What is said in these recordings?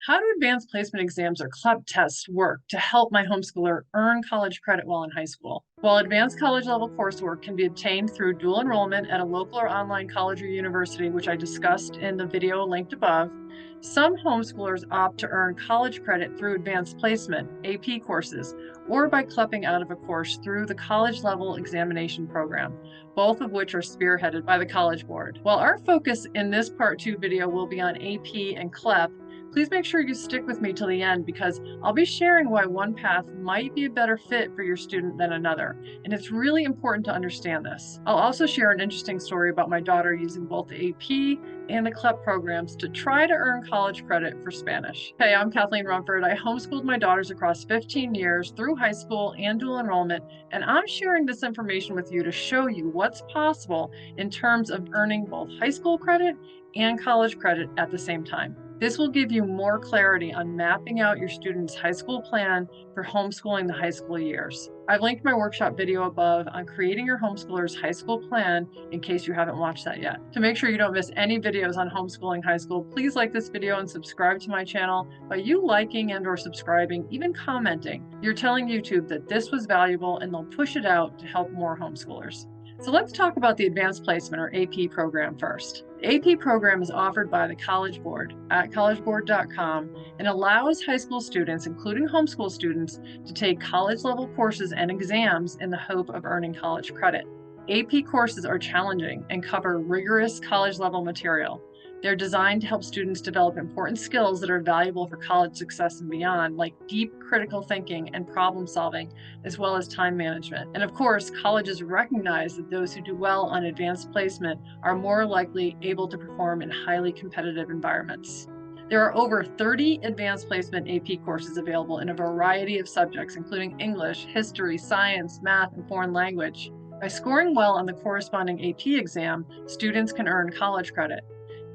How do advanced placement exams or CLEP tests work to help my homeschooler earn college credit while in high school? While advanced college level coursework can be obtained through dual enrollment at a local or online college or university, which I discussed in the video linked above, some homeschoolers opt to earn college credit through advanced placement, AP courses, or by CLEPing out of a course through the college level examination program, both of which are spearheaded by the College Board. While our focus in this part 2 video will be on AP and CLEP, please make sure you stick with me till the end because I'll be sharing why one path might be a better fit for your student than another, and it's really important to understand this. I'll also share an interesting story about my daughter using both the AP and the CLEP programs to try to earn college credit for Spanish. Hey, I'm Kathleen Rumford. I homeschooled my daughters across 15 years through high school and dual enrollment, and I'm sharing this information with you to show you what's possible in terms of earning both high school credit and college credit at the same time. This will give you more clarity on mapping out your student's high school plan for homeschooling the high school years. I've linked my workshop video above on creating your homeschooler's high school plan in case you haven't watched that yet. To make sure you don't miss any videos on homeschooling high school, please like this video and subscribe to my channel. By you liking and or subscribing, even commenting, you're telling YouTube that this was valuable and they'll push it out to help more homeschoolers. So let's talk about the Advanced Placement or AP program first. The AP program is offered by the College Board at collegeboard.com and allows high school students, including homeschool students, to take college-level courses and exams in the hope of earning college credit. AP courses are challenging and cover rigorous college-level material. They're designed to help students develop important skills that are valuable for college success and beyond, like deep critical thinking and problem solving, as well as time management. And of course, colleges recognize that those who do well on advanced placement are more likely able to perform in highly competitive environments. There are over 30 advanced placement AP courses available in a variety of subjects, including English, history, science, math, and foreign language. By scoring well on the corresponding AP exam, students can earn college credit.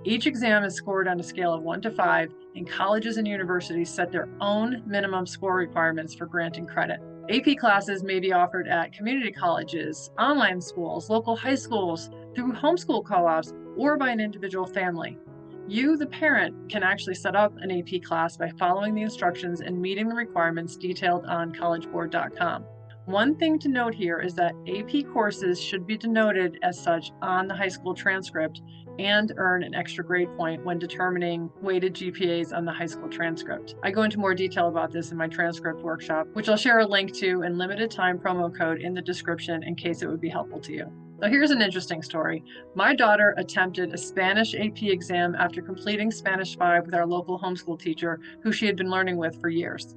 Each exam is scored on a scale of 1 to 5, and colleges and universities set their own minimum score requirements for granting credit. AP classes may be offered at community colleges, online schools, local high schools, through homeschool co-ops, or by an individual family. You, the parent, can actually set up an AP class by following the instructions and meeting the requirements detailed on collegeboard.com. One thing to note here is that AP courses should be denoted as such on the high school transcript and earn an extra grade point when determining weighted GPAs on the high school transcript. I go into more detail about this in my transcript workshop, which I'll share a link to and limited time promo code in the description in case it would be helpful to you. So here's an interesting story. My daughter attempted a Spanish AP exam after completing Spanish 5 with our local homeschool teacher, who she had been learning with for years.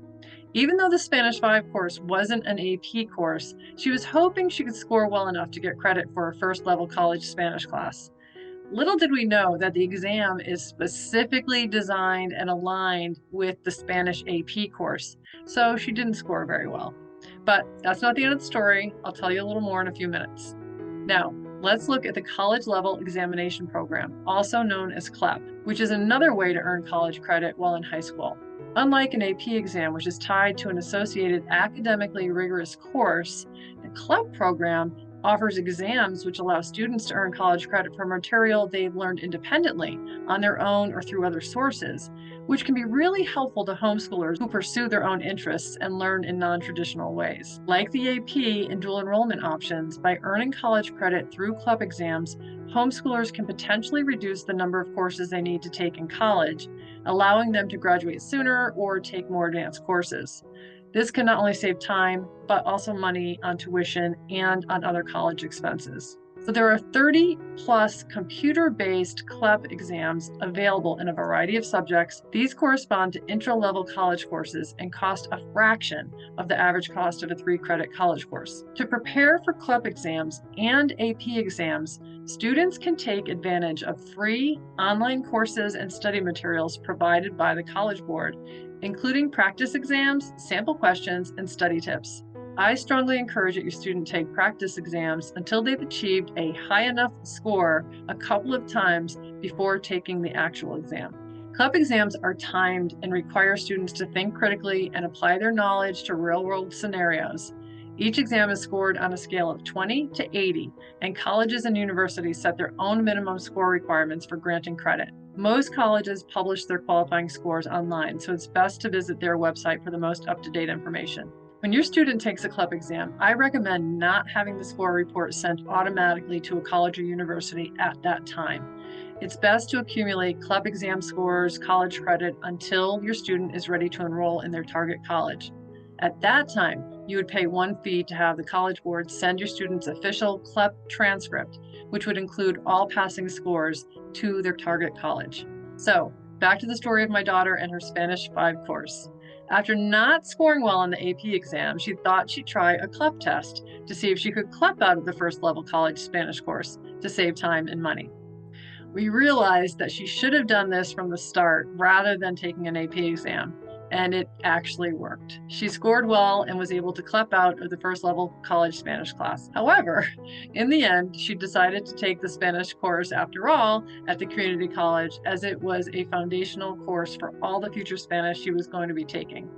Even though the Spanish 5 course wasn't an AP course, she was hoping she could score well enough to get credit for her first level college Spanish class. Little did we know that the exam is specifically designed and aligned with the Spanish AP course, so she didn't score very well. But that's not the end of the story. I'll tell you a little more in a few minutes. Now, let's look at the College Level Examination Program, also known as CLEP, which is another way to earn college credit while in high school. Unlike an AP exam, which is tied to an associated academically rigorous course, the CLEP program offers exams which allow students to earn college credit for material they've learned independently on their own or through other sources, which can be really helpful to homeschoolers who pursue their own interests and learn in non-traditional ways. Like the AP and dual enrollment options, by earning college credit through CLEP exams, homeschoolers can potentially reduce the number of courses they need to take in college, allowing them to graduate sooner or take more advanced courses. This can not only save time, but also money on tuition and on other college expenses. So there are 30 plus computer-based CLEP exams available in a variety of subjects. These correspond to intro-level college courses and cost a fraction of the average cost of a 3-credit college course. To prepare for CLEP exams and AP exams, students can take advantage of free online courses and study materials provided by the College Board, including practice exams, sample questions, and study tips. I strongly encourage that your student take practice exams until they've achieved a high enough score a couple of times before taking the actual exam. CLEP exams are timed and require students to think critically and apply their knowledge to real-world scenarios. Each exam is scored on a scale of 20 to 80, and colleges and universities set their own minimum score requirements for granting credit. Most colleges publish their qualifying scores online, so it's best to visit their website for the most up-to-date information. When your student takes a CLEP exam, I recommend not having the score report sent automatically to a college or university at that time. It's best to accumulate CLEP exam scores, college credit, until your student is ready to enroll in their target college. At that time, you would pay one fee to have the College Board send your student's official CLEP transcript, which would include all passing scores, to their target college. So, back to the story of my daughter and her Spanish 5 course. After not scoring well on the AP exam, she thought she'd try a CLEP test to see if she could CLEP out of the first level college Spanish course to save time and money. We realized that she should have done this from the start rather than taking an AP exam, and it actually worked. She scored well and was able to CLEP out of the first level college Spanish class. However, in the end, she decided to take the Spanish course after all at the community college, as it was a foundational course for all the future Spanish she was going to be taking.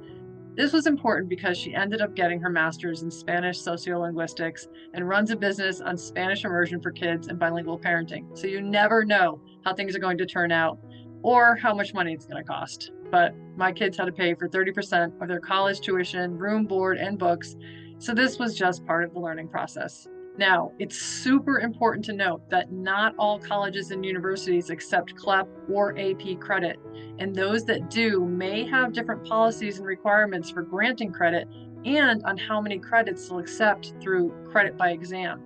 This was important because she ended up getting her master's in Spanish sociolinguistics and runs a business on Spanish immersion for kids and bilingual parenting. So you never know how things are going to turn out or how much money it's going to cost. But my kids had to pay for 30% of their college tuition, room, board, and books. So this was just part of the learning process. Now, it's super important to note that not all colleges and universities accept CLEP or AP credit, and those that do may have different policies and requirements for granting credit and on how many credits they'll accept through credit by exam.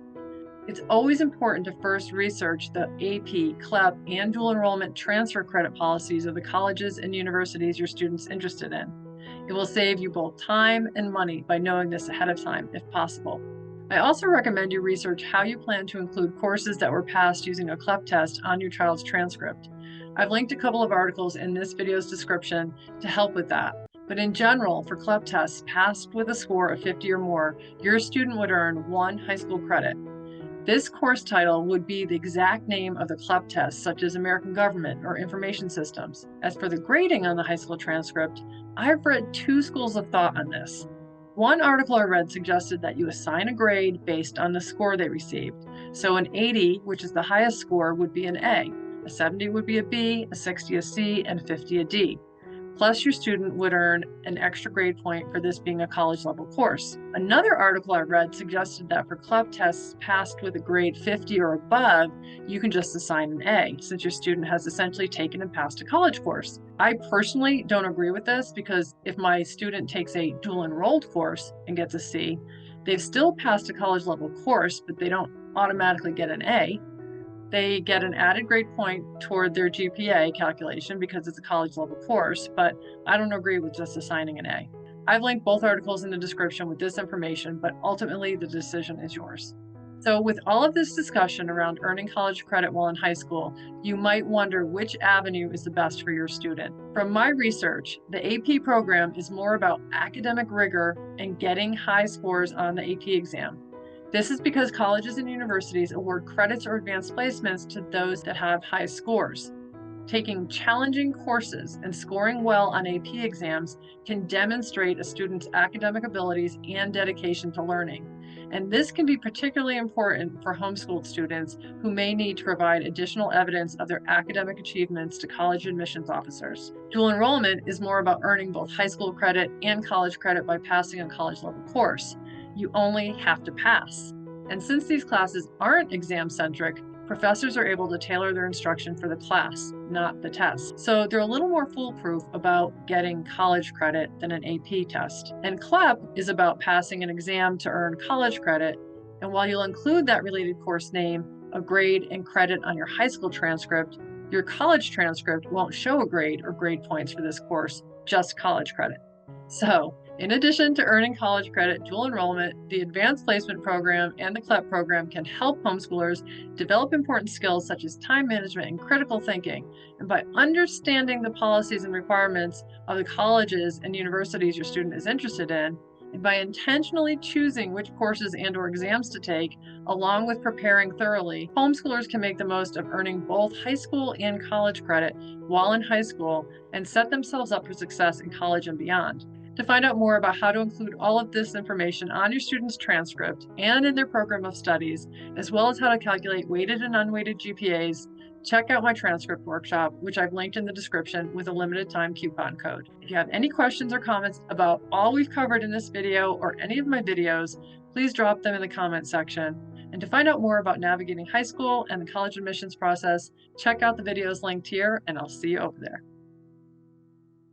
It's always important to first research the AP, CLEP, and dual enrollment transfer credit policies of the colleges and universities your student's interested in. It will save you both time and money by knowing this ahead of time, if possible. I also recommend you research how you plan to include courses that were passed using a CLEP test on your child's transcript. I've linked a couple of articles in this video's description to help with that. But in general, for CLEP tests passed with a score of 50 or more, your student would earn 1 high school credit. This course title would be the exact name of the CLEP test, such as American Government or Information Systems. As for the grading on the high school transcript, I've read 2 schools of thought on this. One article I read suggested that you assign a grade based on the score they received. So an 80, which is the highest score, would be an A. A 70 would be a B, a 60 a C, and a 50 a D. Plus, your student would earn an extra grade point for this being a college level course. Another article I read suggested that for CLEP tests passed with a grade 50 or above, you can just assign an A, since your student has essentially taken and passed a college course. I personally don't agree with this, because if my student takes a dual enrolled course and gets a C, they've still passed a college level course, but they don't automatically get an A. They get an added grade point toward their GPA calculation because it's a college level course, but I don't agree with just assigning an A. I've linked both articles in the description with this information, but ultimately the decision is yours. So with all of this discussion around earning college credit while in high school, you might wonder which avenue is the best for your student. From my research, the AP program is more about academic rigor and getting high scores on the AP exam. This is because colleges and universities award credits or advanced placements to those that have high scores. Taking challenging courses and scoring well on AP exams can demonstrate a student's academic abilities and dedication to learning. And this can be particularly important for homeschooled students who may need to provide additional evidence of their academic achievements to college admissions officers. Dual enrollment is more about earning both high school credit and college credit by passing a college level course. You only have to pass. And since these classes aren't exam-centric, professors are able to tailor their instruction for the class, not the test. So they're a little more foolproof about getting college credit than an AP test. And CLEP is about passing an exam to earn college credit. And while you'll include that related course name, a grade, and credit on your high school transcript, your college transcript won't show a grade or grade points for this course, just college credit. So, in addition to earning college credit, dual enrollment, the Advanced Placement Program, and the CLEP program can help homeschoolers develop important skills such as time management and critical thinking. And by understanding the policies and requirements of the colleges and universities your student is interested in, and by intentionally choosing which courses and/or exams to take, along with preparing thoroughly, homeschoolers can make the most of earning both high school and college credit while in high school and set themselves up for success in college and beyond. To find out more about how to include all of this information on your student's transcript and in their program of studies, as well as how to calculate weighted and unweighted GPAs, check out my transcript workshop, which I've linked in the description with a limited time coupon code. If you have any questions or comments about all we've covered in this video or any of my videos, please drop them in the comment section. And to find out more about navigating high school and the college admissions process, check out the videos linked here, and I'll see you over there.